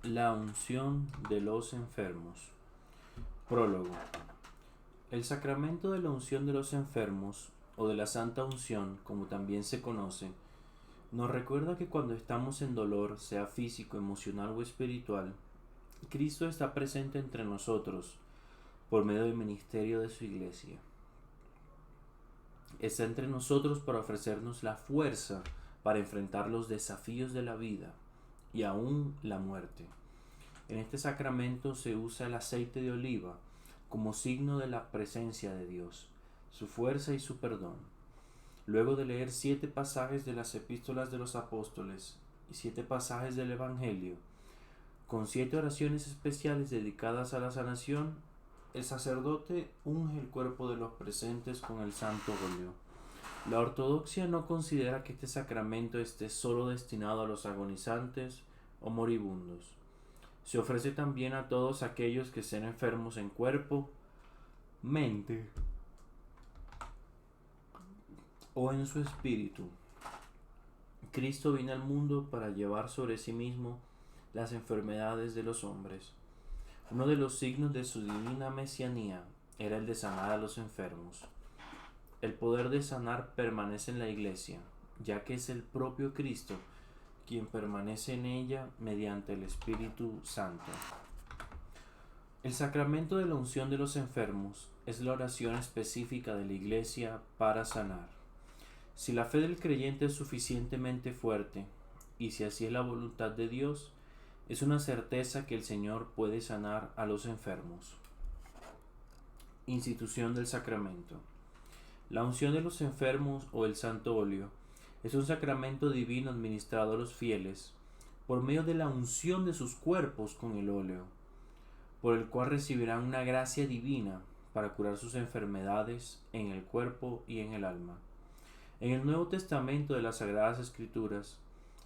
La unción de los enfermos. Prólogo. El sacramento de la unción de los enfermos, o de la Santa Unción, como también se conoce, nos recuerda que cuando estamos en dolor, sea físico, emocional o espiritual, Cristo está presente entre nosotros por medio del ministerio de su Iglesia. Está entre nosotros para ofrecernos la fuerza para enfrentar los desafíos de la vida y aún la muerte. En este sacramento se usa el aceite de oliva como signo de la presencia de Dios, su fuerza y su perdón. Luego de leer 7 pasajes de las epístolas de los apóstoles y 7 pasajes del Evangelio, con 7 oraciones especiales dedicadas a la sanación, el sacerdote unge el cuerpo de los presentes con el santo óleo. La ortodoxia no considera que este sacramento esté solo destinado a los agonizantes o moribundos. Se ofrece también a todos aquellos que estén enfermos en cuerpo, mente o en su espíritu. Cristo vino al mundo para llevar sobre sí mismo las enfermedades de los hombres. Uno de los signos de su divina mesianía era el de sanar a los enfermos. El poder de sanar permanece en la Iglesia, ya que es el propio Cristo quien permanece en ella mediante el Espíritu Santo. El sacramento de la unción de los enfermos es la oración específica de la Iglesia para sanar. Si la fe del creyente es suficientemente fuerte, y si así es la voluntad de Dios, es una certeza que el Señor puede sanar a los enfermos. Institución del sacramento. La unción de los enfermos o el santo óleo es un sacramento divino administrado a los fieles por medio de la unción de sus cuerpos con el óleo, por el cual recibirán una gracia divina para curar sus enfermedades en el cuerpo y en el alma. En el Nuevo Testamento de las Sagradas Escrituras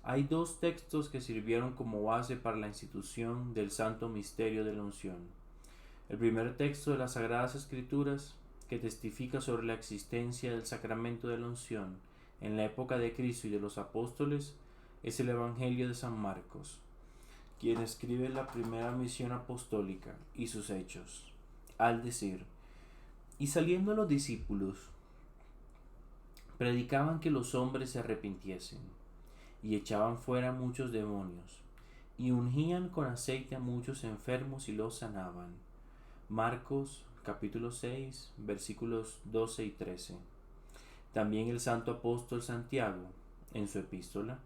hay 2 textos que sirvieron como base para la institución del santo misterio de la unción. El primer texto de las Sagradas Escrituras, que testifica sobre la existencia del sacramento de la unción en la época de Cristo y de los apóstoles, es el Evangelio de San Marcos, quien escribe la primera misión apostólica y sus hechos, al decir: y saliendo los discípulos, predicaban que los hombres se arrepintiesen, y echaban fuera muchos demonios, y ungían con aceite a muchos enfermos y los sanaban. Marcos capítulo 6, versículos 12 y 13. También el santo apóstol Santiago, en su epístola,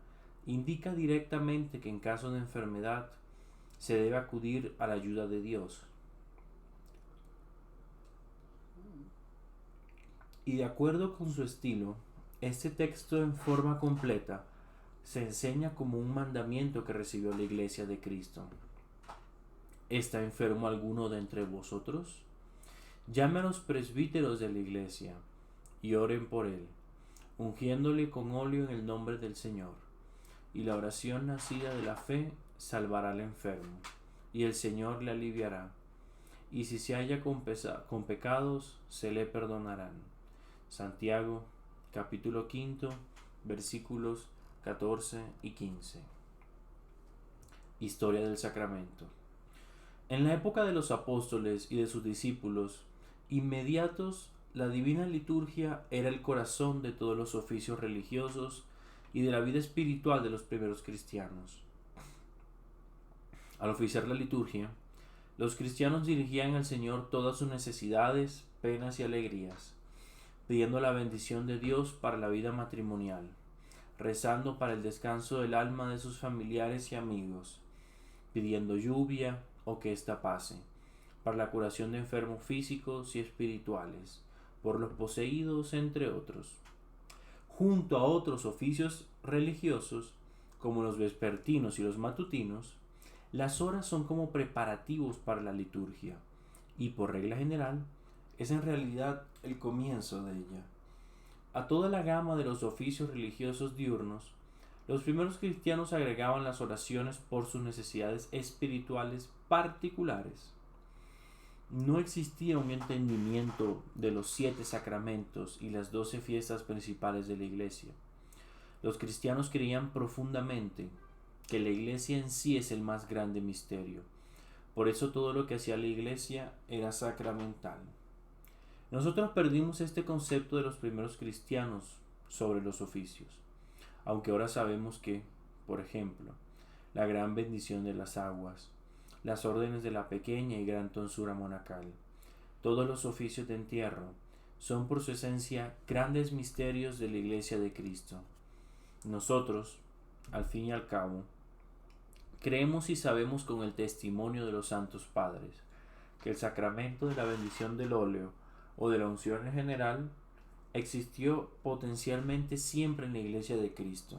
indica directamente que en caso de enfermedad se debe acudir a la ayuda de Dios. Y de acuerdo con su estilo, este texto en forma completa se enseña como un mandamiento que recibió la Iglesia de Cristo. ¿Está enfermo alguno de entre vosotros? Llame a los presbíteros de la Iglesia y oren por él, ungiéndole con óleo en el nombre del Señor. Y la oración nacida de la fe salvará al enfermo, y el Señor le aliviará. Y si se halla con pecados, se le perdonarán. Santiago, capítulo 5, versículos 14 y 15. Historia del sacramento. En la época de los apóstoles y de sus discípulos inmediatos, la divina liturgia era el corazón de todos los oficios religiosos y de la vida espiritual de los primeros cristianos. Al oficiar la liturgia, los cristianos dirigían al Señor todas sus necesidades, penas y alegrías, pidiendo la bendición de Dios para la vida matrimonial, rezando para el descanso del alma de sus familiares y amigos, pidiendo lluvia o que ésta pase, para la curación de enfermos físicos y espirituales, por los poseídos, entre otros, junto a otros oficios religiosos, como los vespertinos y los matutinos. Las horas son como preparativos para la liturgia, y por regla general, es en realidad el comienzo de ella. A toda la gama de los oficios religiosos diurnos, los primeros cristianos agregaban las oraciones por sus necesidades espirituales particulares. No existía un entendimiento de los 7 sacramentos y las 12 fiestas principales de la Iglesia. Los cristianos creían profundamente que la iglesia en sí es el más grande misterio. Por eso todo lo que hacía la iglesia era sacramental. Nosotros perdimos este concepto de los primeros cristianos sobre los oficios, aunque ahora sabemos que, por ejemplo, la gran bendición de las aguas, las órdenes de la pequeña y gran tonsura monacal, todos los oficios de entierro, son por su esencia grandes misterios de la Iglesia de Cristo. Nosotros, al fin y al cabo, creemos y sabemos con el testimonio de los santos padres que el sacramento de la bendición del óleo o de la unción en general existió potencialmente siempre en la Iglesia de Cristo,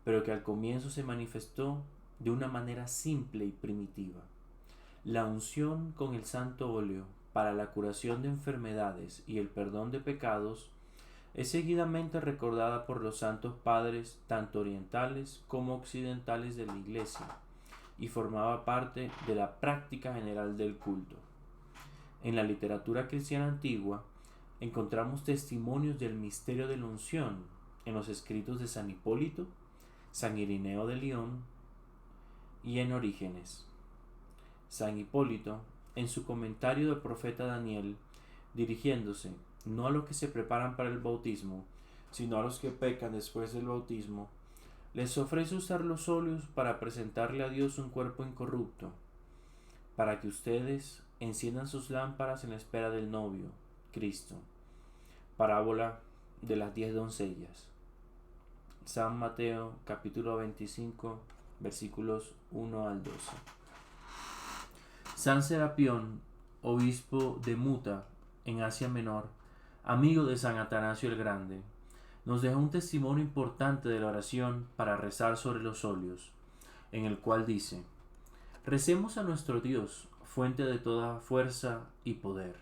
pero que al comienzo se manifestó de una manera simple y primitiva. La unción con el santo óleo para la curación de enfermedades y el perdón de pecados es seguidamente recordada por los santos padres tanto orientales como occidentales de la Iglesia y formaba parte de la práctica general del culto. En la literatura cristiana antigua encontramos testimonios del misterio de la unción en los escritos de San Hipólito, San Irineo de León y en Orígenes. San Hipólito, en su comentario del profeta Daniel, dirigiéndose no a los que se preparan para el bautismo, sino a los que pecan después del bautismo, les ofrece usar los óleos para presentarle a Dios un cuerpo incorrupto, para que ustedes enciendan sus lámparas en la espera del novio, Cristo. Parábola de las 10 doncellas. San Mateo, capítulo 25, versículos 1 al 12. San Serapión, obispo de Muta, en Asia Menor, amigo de San Atanasio el Grande, nos deja un testimonio importante de la oración para rezar sobre los óleos, en el cual dice: recemos a nuestro Dios, fuente de toda fuerza y poder,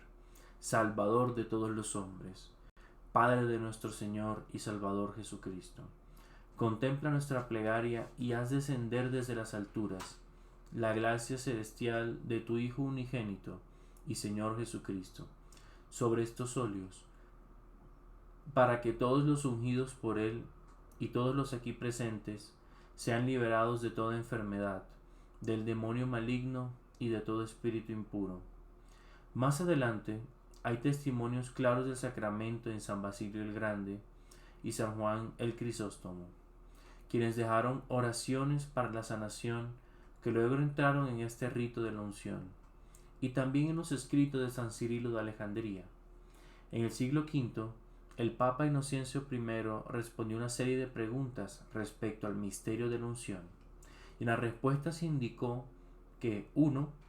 Salvador de todos los hombres, Padre de nuestro Señor y Salvador Jesucristo. Contempla nuestra plegaria y haz descender desde las alturas la gracia celestial de tu Hijo unigénito y Señor Jesucristo sobre estos óleos, para que todos los ungidos por Él y todos los aquí presentes sean liberados de toda enfermedad, del demonio maligno y de todo espíritu impuro. Más adelante hay testimonios claros del sacramento en San Basilio el Grande y San Juan el Crisóstomo, quienes dejaron oraciones para la sanación que luego entraron en este rito de la unción, y también en los escritos de San Cirilo de Alejandría. En el siglo V, el Papa Inocencio I respondió una serie de preguntas respecto al misterio de la unción, y en las respuestas indicó que 1.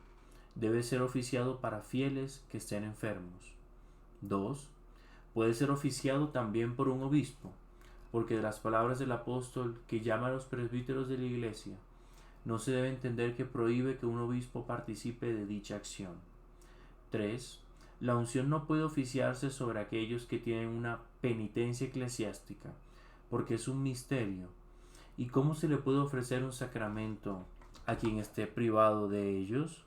Debe ser oficiado para fieles que estén enfermos. 2. Puede ser oficiado también por un obispo, porque de las palabras del apóstol que llama a los presbíteros de la Iglesia, no se debe entender que prohíbe que un obispo participe de dicha acción. 3. La unción no puede oficiarse sobre aquellos que tienen una penitencia eclesiástica, porque es un misterio. ¿Y cómo se le puede ofrecer un sacramento a quien esté privado de ellos?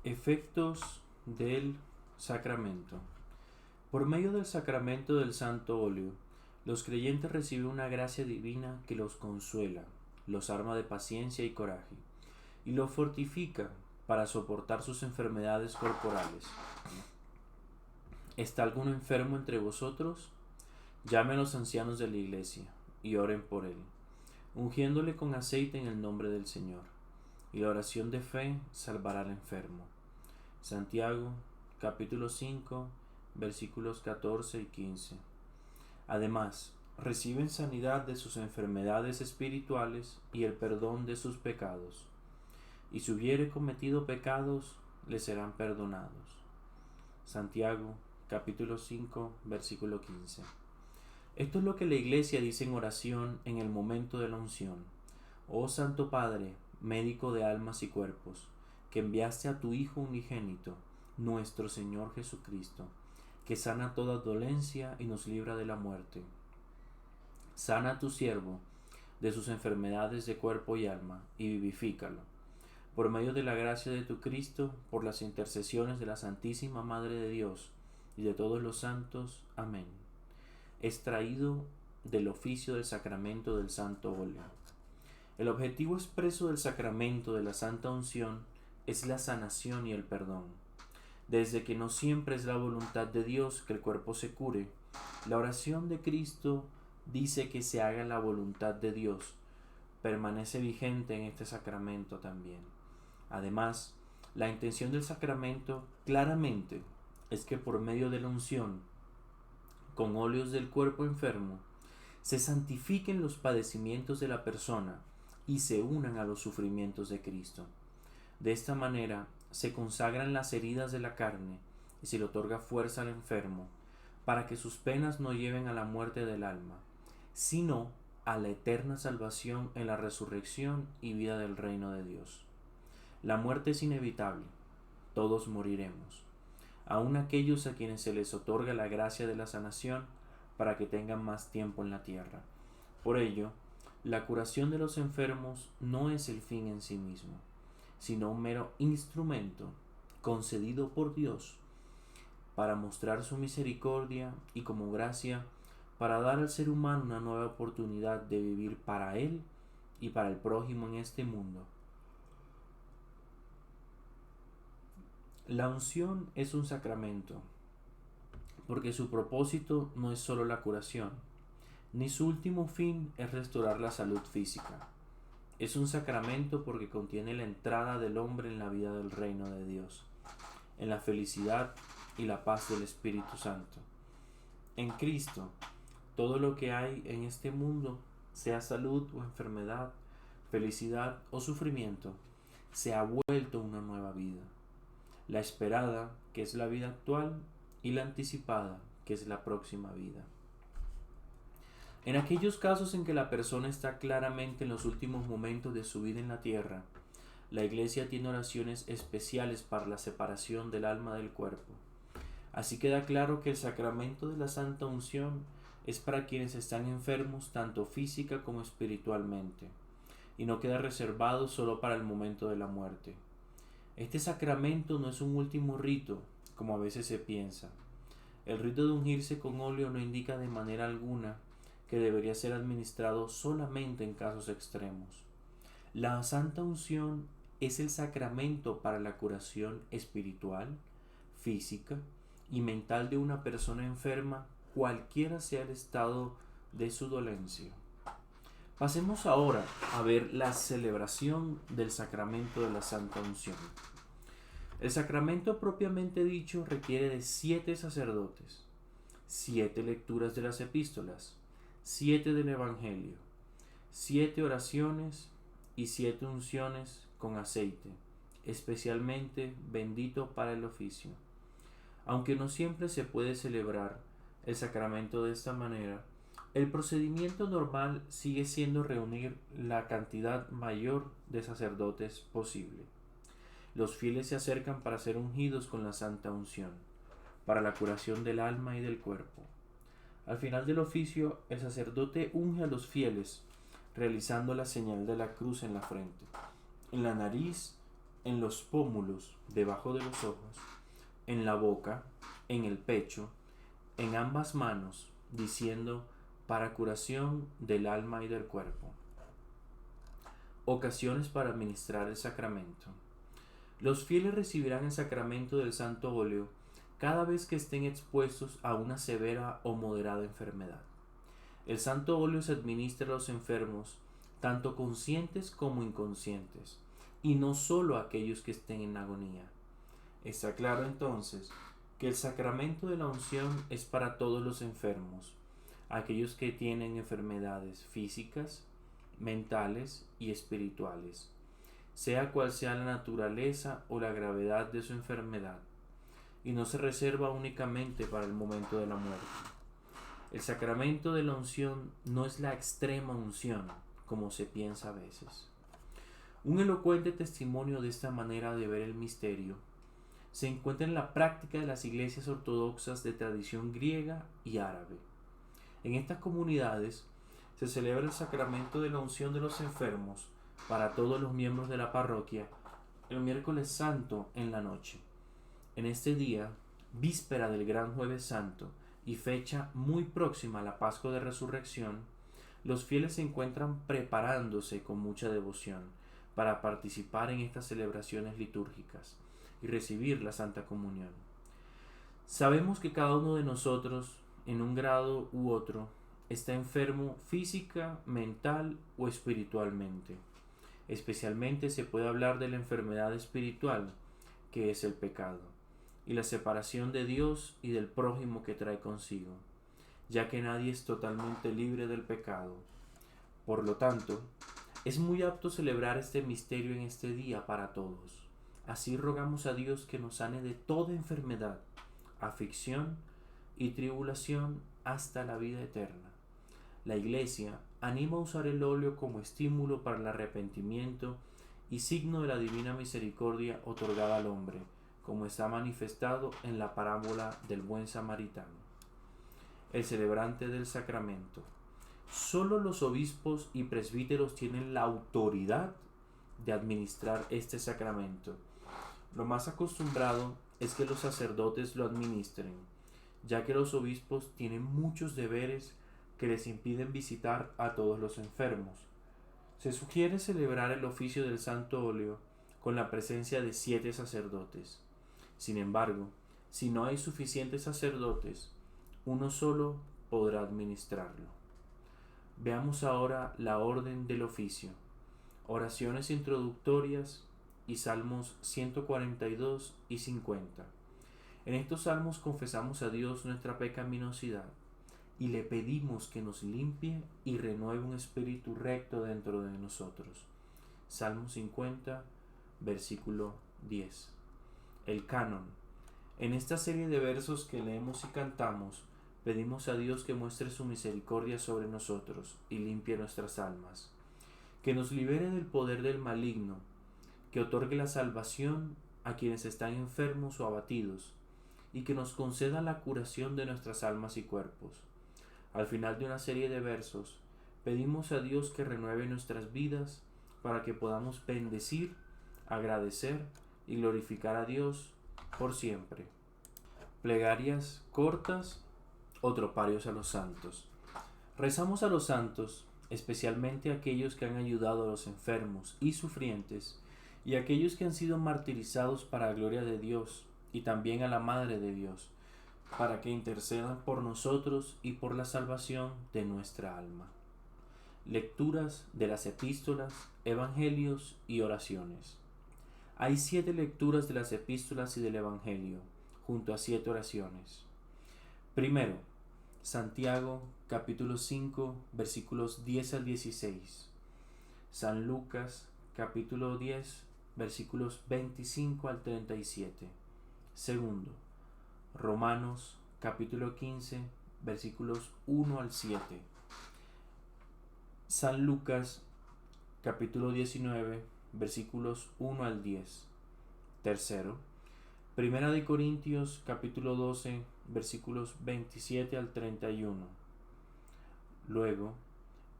Efectos del sacramento. Por medio del sacramento del santo óleo, los creyentes reciben una gracia divina que los consuela, los arma de paciencia y coraje, y los fortifica para soportar sus enfermedades corporales. ¿Está algún enfermo entre vosotros? Llame a los ancianos de la iglesia y oren por él, ungiéndole con aceite en el nombre del Señor, y la oración de fe salvará al enfermo. Santiago, capítulo 5, versículos 14 y 15. Además, reciben sanidad de sus enfermedades espirituales y el perdón de sus pecados. Y si hubiere cometido pecados, les serán perdonados. Santiago, capítulo 5, versículo 15. Esto es lo que la Iglesia dice en oración en el momento de la unción. Oh Santo Padre, médico de almas y cuerpos, que enviaste a tu Hijo unigénito, nuestro Señor Jesucristo, que sana toda dolencia y nos libra de la muerte. Sana a tu siervo de sus enfermedades de cuerpo y alma, y vivifícalo. Por medio de la gracia de tu Cristo, por las intercesiones de la Santísima Madre de Dios y de todos los santos. Amén. Extraído del oficio del sacramento del santo óleo. El objetivo expreso del sacramento de la Santa Unción es la sanación y el perdón. Desde que no siempre es la voluntad de Dios que el cuerpo se cure, la oración de Cristo dice que se haga la voluntad de Dios. Permanece vigente en este sacramento también. Además, la intención del sacramento claramente es que por medio de la unción, con óleos del cuerpo enfermo, se santifiquen los padecimientos de la persona y se unan a los sufrimientos de Cristo. De esta manera se consagran las heridas de la carne y se le otorga fuerza al enfermo para que sus penas no lleven a la muerte del alma, sino a la eterna salvación en la resurrección y vida del reino de Dios. La muerte es inevitable, todos moriremos, aun aquellos a quienes se les otorga la gracia de la sanación para que tengan más tiempo en la tierra. Por ello, la curación de los enfermos no es el fin en sí mismo, sino un mero instrumento concedido por Dios para mostrar su misericordia y como gracia para dar al ser humano una nueva oportunidad de vivir para él y para el prójimo en este mundo. La unción es un sacramento, porque su propósito no es solo la curación, ni su último fin es restaurar la salud física. Es un sacramento porque contiene la entrada del hombre en la vida del reino de Dios, en la felicidad y la paz del Espíritu Santo. En Cristo, todo lo que hay en este mundo, sea salud o enfermedad, felicidad o sufrimiento, se ha vuelto una nueva vida. La esperada, que es la vida actual, y la anticipada, que es la próxima vida. En aquellos casos en que la persona está claramente en los últimos momentos de su vida en la tierra, la Iglesia tiene oraciones especiales para la separación del alma del cuerpo. Así queda claro que el sacramento de la Santa Unción es para quienes están enfermos tanto física como espiritualmente, y no queda reservado solo para el momento de la muerte. Este sacramento no es un último rito, como a veces se piensa. El rito de ungirse con óleo no indica de manera alguna que debería ser administrado solamente en casos extremos. La Santa Unción es el sacramento para la curación espiritual, física y mental de una persona enferma, cualquiera sea el estado de su dolencia. Pasemos ahora a ver la celebración del sacramento de la Santa Unción. El sacramento propiamente dicho requiere de 7 sacerdotes, 7 lecturas de las epístolas, 7 del Evangelio, 7 oraciones y 7 unciones con aceite, especialmente bendito para el oficio. Aunque no siempre se puede celebrar el sacramento de esta manera, el procedimiento normal sigue siendo reunir la cantidad mayor de sacerdotes posible. Los fieles se acercan para ser ungidos con la Santa Unción, para la curación del alma y del cuerpo. Al final del oficio, el sacerdote unge a los fieles, realizando la señal de la cruz en la frente, en la nariz, en los pómulos, debajo de los ojos, en la boca, en el pecho, en ambas manos, diciendo: para curación del alma y del cuerpo. Ocasiones para administrar el sacramento. Los fieles recibirán el sacramento del santo óleo cada vez que estén expuestos a una severa o moderada enfermedad. El santo óleo se administra a los enfermos, tanto conscientes como inconscientes, y no solo a aquellos que estén en agonía. Está claro entonces que el sacramento de la unción es para todos los enfermos, aquellos que tienen enfermedades físicas, mentales y espirituales, sea cual sea la naturaleza o la gravedad de su enfermedad, y no se reserva únicamente para el momento de la muerte. El sacramento de la unción no es la extrema unción, como se piensa a veces. Un elocuente testimonio de esta manera de ver el misterio se encuentra en la práctica de las iglesias ortodoxas de tradición griega y árabe. En estas comunidades se celebra el sacramento de la unción de los enfermos para todos los miembros de la parroquia el miércoles santo en la noche. En este día, víspera del Gran Jueves Santo y fecha muy próxima a la Pascua de Resurrección, los fieles se encuentran preparándose con mucha devoción para participar en estas celebraciones litúrgicas y recibir la Santa Comunión. Sabemos que cada uno de nosotros, en un grado u otro, está enfermo física, mental o espiritualmente. Especialmente se puede hablar de la enfermedad espiritual, que es el pecado, y la separación de Dios y del prójimo que trae consigo, ya que nadie es totalmente libre del pecado. Por lo tanto, es muy apto celebrar este misterio en este día para todos. Así rogamos a Dios que nos sane de toda enfermedad, aflicción y tribulación hasta la vida eterna. La Iglesia anima a usar el óleo como estímulo para el arrepentimiento y signo de la divina misericordia otorgada al hombre, como está manifestado en la parábola del buen samaritano. El celebrante del sacramento. Solo los obispos y presbíteros tienen la autoridad de administrar este sacramento. Lo más acostumbrado es que los sacerdotes lo administren, ya que los obispos tienen muchos deberes que les impiden visitar a todos los enfermos. Se sugiere celebrar el oficio del Santo Óleo con la presencia de 7 sacerdotes. Sin embargo, si no hay suficientes sacerdotes, uno solo podrá administrarlo. Veamos ahora la orden del oficio, oraciones introductorias y salmos 142 y 50. En estos salmos confesamos a Dios nuestra pecaminosidad y le pedimos que nos limpie y renueve un espíritu recto dentro de nosotros. Salmo 50, versículo 10. El canon. En esta serie de versos que leemos y cantamos, pedimos a Dios que muestre su misericordia sobre nosotros y limpie nuestras almas, que nos libere del poder del maligno, que otorgue la salvación a quienes están enfermos o abatidos, y que nos conceda la curación de nuestras almas y cuerpos. Al final de una serie de versos, pedimos a Dios que renueve nuestras vidas para que podamos bendecir, agradecer y glorificar a Dios por siempre. Plegarias cortas o troparios a los santos. Rezamos a los santos, especialmente a aquellos que han ayudado a los enfermos y sufrientes, y a aquellos que han sido martirizados para la gloria de Dios, y también a la Madre de Dios, para que intercedan por nosotros y por la salvación de nuestra alma. Lecturas de las epístolas, evangelios y oraciones. Hay 7 lecturas de las epístolas y del evangelio, junto a 7 oraciones. Primero, Santiago, capítulo 5, versículos 10 al 16. San Lucas, capítulo 10, versículos 25 al 37. Segundo, Romanos, capítulo 15, versículos 1 al 7. San Lucas, capítulo 19, versículos 1 al 10. Tercero, Primera de Corintios, capítulo 12, versículos 27 al 31. Luego,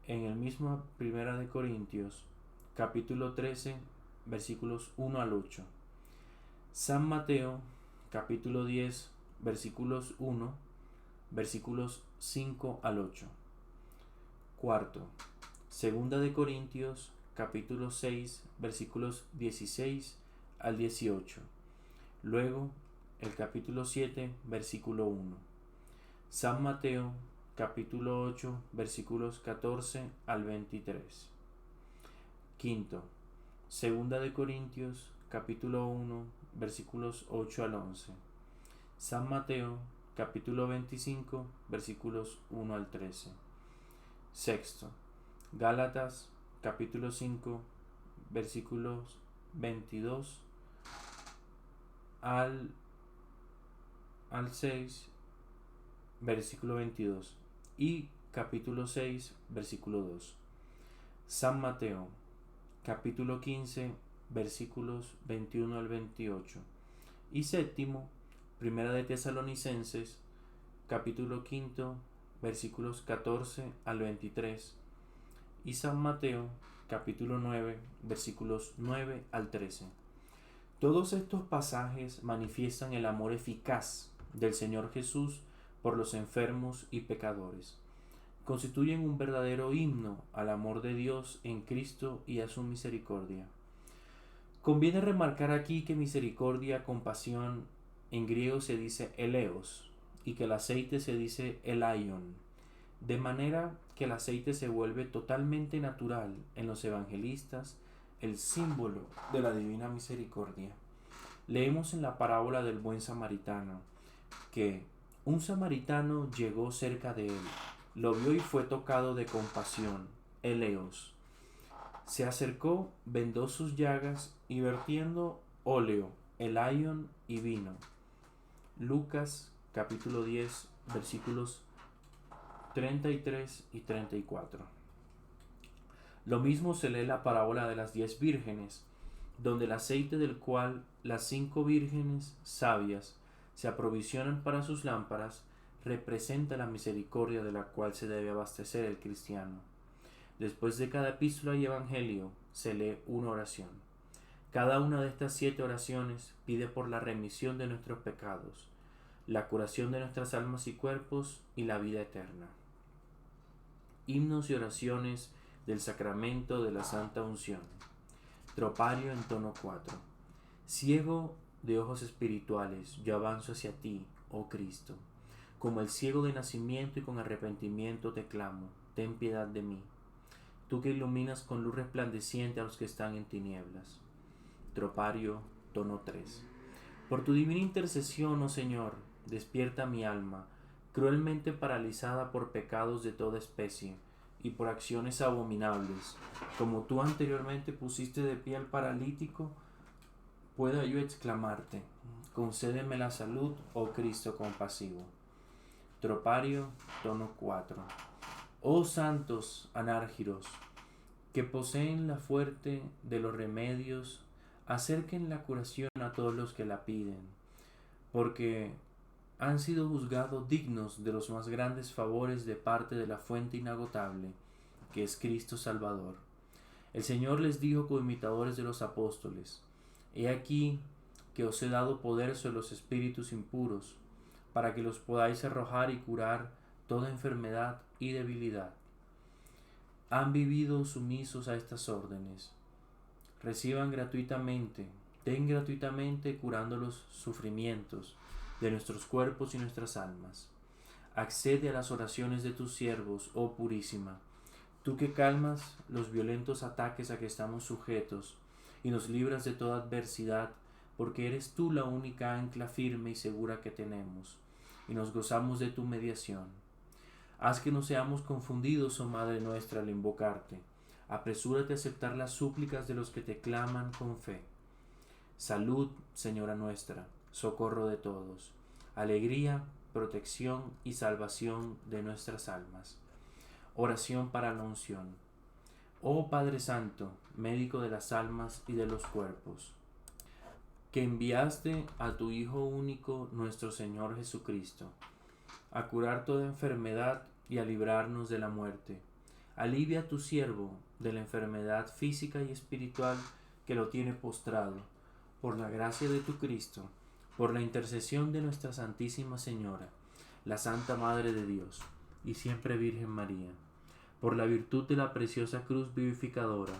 en el mismo Primera de Corintios, capítulo 13, versículos 1 al 8. San Mateo, capítulo 10, versículos 1, versículos 5 al 8. Cuarto, Segunda de Corintios, capítulo 6, versículos 16 al 18. Luego, el capítulo 7, versículo 1. San Mateo, capítulo 8, versículos 14 al 23. Quinto, Segunda de Corintios, capítulo 1, versículos 8 al 11. San Mateo, capítulo 25, versículos 1 al 13. Sexto, Gálatas, capítulo 5, versículos 22 al 6, versículo 22, y capítulo 6, versículo 2. San Mateo, capítulo 15, versículos 21 al 28. Y séptimo, Primera de Tesalonicenses, capítulo 5, versículos 14 al 23. Y San Mateo, capítulo 9, versículos 9 al 13. Todos estos pasajes manifiestan el amor eficaz del Señor Jesús por los enfermos y pecadores. constituyen un verdadero himno al amor de Dios en Cristo y a su misericordia. Conviene remarcar aquí que misericordia, compasión, en griego se dice eleos, y que el aceite se dice elaion, de manera que el aceite se vuelve totalmente natural en los evangelistas, el símbolo de la divina misericordia. Leemos en la parábola del buen samaritano que un samaritano llegó cerca de él, lo vio y fue tocado de compasión, eleos. Se acercó, vendó sus llagas y vertiendo óleo, elaion y vino. Lucas capítulo 10 versículos 33 y 34. Lo mismo se lee en la parábola de las 10 vírgenes, donde el aceite del cual las 5 vírgenes sabias se aprovisionan para sus lámparas representa la misericordia de la cual se debe abastecer el cristiano. Después de cada epístola y evangelio se lee una oración. Cada una de estas 7 oraciones pide por la remisión de nuestros pecados, la curación de nuestras almas y cuerpos y la vida eterna. Himnos y oraciones del sacramento de la Santa Unción. Tropario en tono 4. Ciego de ojos espirituales, yo avanzo hacia ti, oh Cristo. Como el ciego de nacimiento y con arrepentimiento te clamo, ten piedad de mí. Tú que iluminas con luz resplandeciente a los que están en tinieblas. Tropario, tono 3. Por tu divina intercesión, oh Señor, despierta mi alma, cruelmente paralizada por pecados de toda especie y por acciones abominables. Como tú anteriormente pusiste de pie al paralítico, pueda yo exclamarte, concédeme la salud, oh Cristo compasivo. Tropario, tono 4. Oh santos anárgiros, que poseen la fuerte de los remedios, acerquen la curación a todos los que la piden, porque han sido juzgados dignos de los más grandes favores de parte de la fuente inagotable, que es Cristo Salvador. El Señor les dijo como imitadores de los apóstoles: He aquí que os he dado poder sobre los espíritus impuros, para que los podáis arrojar y curar toda enfermedad y debilidad. Han vivido sumisos a estas órdenes. Reciban gratuitamente, den gratuitamente curando los sufrimientos de nuestros cuerpos y nuestras almas. Accede a las oraciones de tus siervos, oh Purísima, tú que calmas los violentos ataques a que estamos sujetos y nos libras de toda adversidad, porque eres tú la única ancla firme y segura que tenemos, y nos gozamos de tu mediación. Haz que no seamos confundidos, oh Madre nuestra, al invocarte. Apresúrate a aceptar las súplicas de los que te claman con fe. Salud, Señora nuestra, socorro de todos, alegría, protección y salvación de nuestras almas. Oración para la unción. Oh Padre Santo, médico de las almas y de los cuerpos, que enviaste a tu Hijo único, nuestro Señor Jesucristo, a curar toda enfermedad y a librarnos de la muerte. Alivia a tu siervo de la enfermedad física y espiritual que lo tiene postrado, por la gracia de tu Cristo, por la intercesión de nuestra Santísima Señora, la Santa Madre de Dios, y siempre Virgen María, por la virtud de la preciosa cruz vivificadora,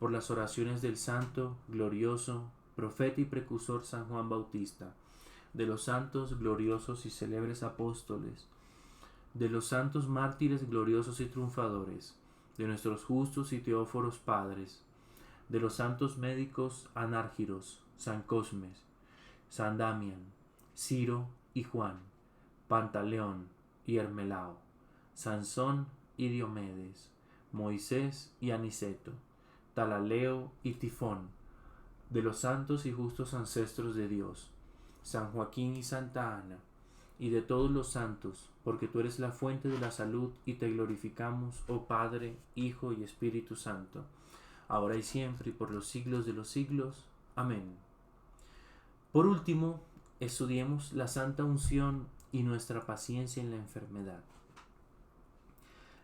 por las oraciones del santo, glorioso, profeta y precursor San Juan Bautista, de los santos, gloriosos y célebres apóstoles, de los santos mártires gloriosos y triunfadores, de nuestros justos y teóforos padres, de los santos médicos anárgiros, San Cosmes, San Damián, Ciro y Juan, Pantaleón y Hermelao, Sansón y Diomedes, Moisés y Aniceto, Talaleo y Tifón, de los santos y justos ancestros de Dios, San Joaquín y Santa Ana, y de todos los santos, porque tú eres la fuente de la salud y te glorificamos, oh Padre, Hijo y Espíritu Santo, ahora y siempre y por los siglos de los siglos. Amén. Por último, estudiemos la Santa Unción y nuestra paciencia en la enfermedad.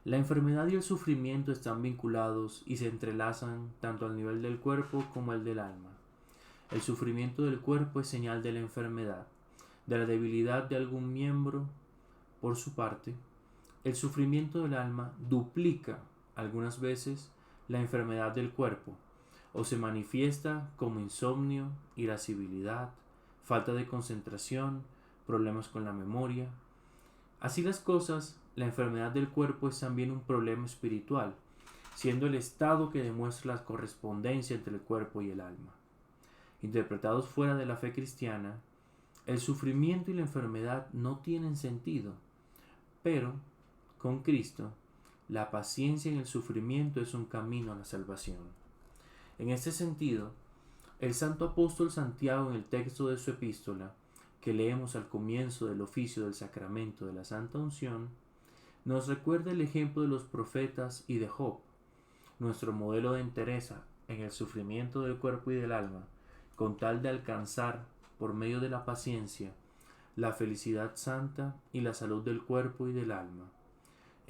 La enfermedad y el sufrimiento están vinculados y se entrelazan tanto al nivel del cuerpo como al del alma. El sufrimiento del cuerpo es señal de la enfermedad, de la debilidad de algún miembro. Por su parte, el sufrimiento del alma duplica algunas veces la enfermedad del cuerpo, o se manifiesta como insomnio, irascibilidad, falta de concentración, problemas con la memoria. Así las cosas, la enfermedad del cuerpo es también un problema espiritual, siendo el estado que demuestra la correspondencia entre el cuerpo y el alma. Interpretados fuera de la fe cristiana, el sufrimiento y la enfermedad no tienen sentido, pero con Cristo, la paciencia en el sufrimiento es un camino a la salvación. En este sentido, el santo apóstol Santiago, en el texto de su epístola, que leemos al comienzo del oficio del sacramento de la Santa Unción, nos recuerda el ejemplo de los profetas y de Job, nuestro modelo de entereza en el sufrimiento del cuerpo y del alma, con tal de alcanzar, por medio de la paciencia, la felicidad santa y la salud del cuerpo y del alma.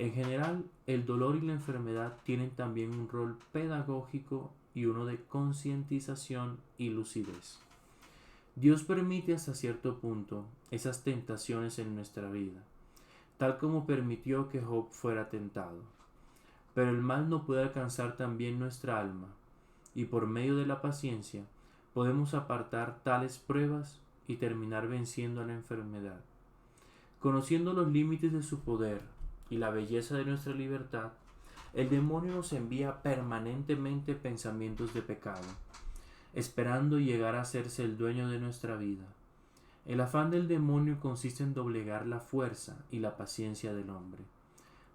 En general, el dolor y la enfermedad tienen también un rol pedagógico y uno de concientización y lucidez. Dios permite hasta cierto punto esas tentaciones en nuestra vida, tal como permitió que Job fuera tentado. Pero el mal no puede alcanzar también nuestra alma, y por medio de la paciencia podemos apartar tales pruebas y terminar venciendo a la enfermedad. Conociendo los límites de su poder y la belleza de nuestra libertad, el demonio nos envía permanentemente pensamientos de pecado, esperando llegar a hacerse el dueño de nuestra vida. El afán del demonio consiste en doblegar la fuerza y la paciencia del hombre,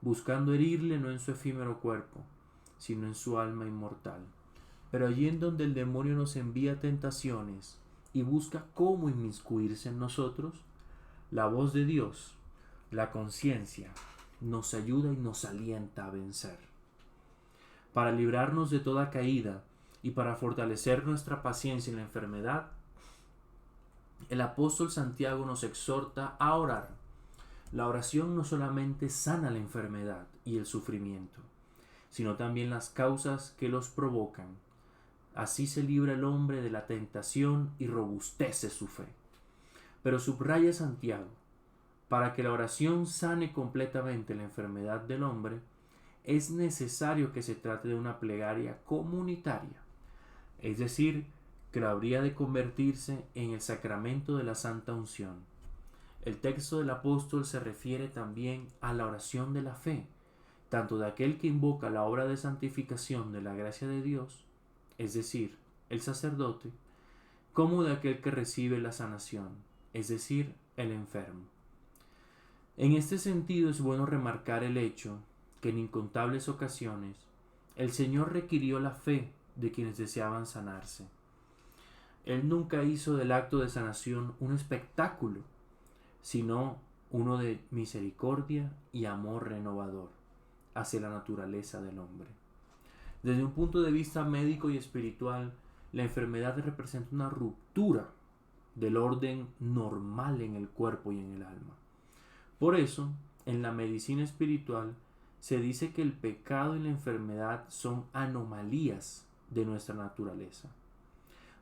buscando herirle no en su efímero cuerpo, sino en su alma inmortal. Pero allí en donde el demonio nos envía tentaciones y busca cómo inmiscuirse en nosotros, la voz de Dios, la conciencia, nos ayuda y nos alienta a vencer. Para librarnos de toda caída y para fortalecer nuestra paciencia en la enfermedad, el apóstol Santiago nos exhorta a orar. La oración no solamente sana la enfermedad y el sufrimiento, sino también las causas que los provocan. Así se libra el hombre de la tentación y robustece su fe. Pero subraya Santiago, para que la oración sane completamente la enfermedad del hombre, es necesario que se trate de una plegaria comunitaria, es decir, que lo habría de convertirse en el sacramento de la Santa Unción. El texto del apóstol se refiere también a la oración de la fe, tanto de aquel que invoca la obra de santificación de la gracia de Dios, es decir, el sacerdote, como de aquel que recibe la sanación, es decir, el enfermo. En este sentido es bueno remarcar el hecho que en incontables ocasiones el Señor requirió la fe de quienes deseaban sanarse. Él nunca hizo del acto de sanación un espectáculo, sino uno de misericordia y amor renovador hacia la naturaleza del hombre. Desde un punto de vista médico y espiritual, la enfermedad representa una ruptura del orden normal en el cuerpo y en el alma. Por eso, en la medicina espiritual se dice que el pecado y la enfermedad son anomalías de nuestra naturaleza.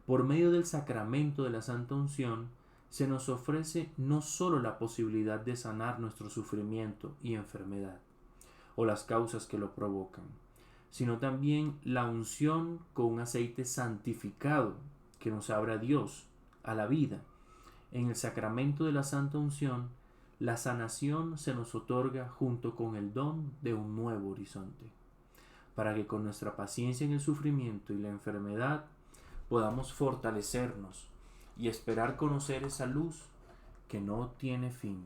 Por medio del sacramento de la Santa Unción, se nos ofrece no sólo la posibilidad de sanar nuestro sufrimiento y enfermedad, o las causas que lo provocan, sino también la unción con un aceite santificado que nos abra a Dios, a la vida. En el sacramento de la Santa Unción, la sanación se nos otorga junto con el don de un nuevo horizonte, para que con nuestra paciencia en el sufrimiento y la enfermedad podamos fortalecernos y esperar conocer esa luz que no tiene fin.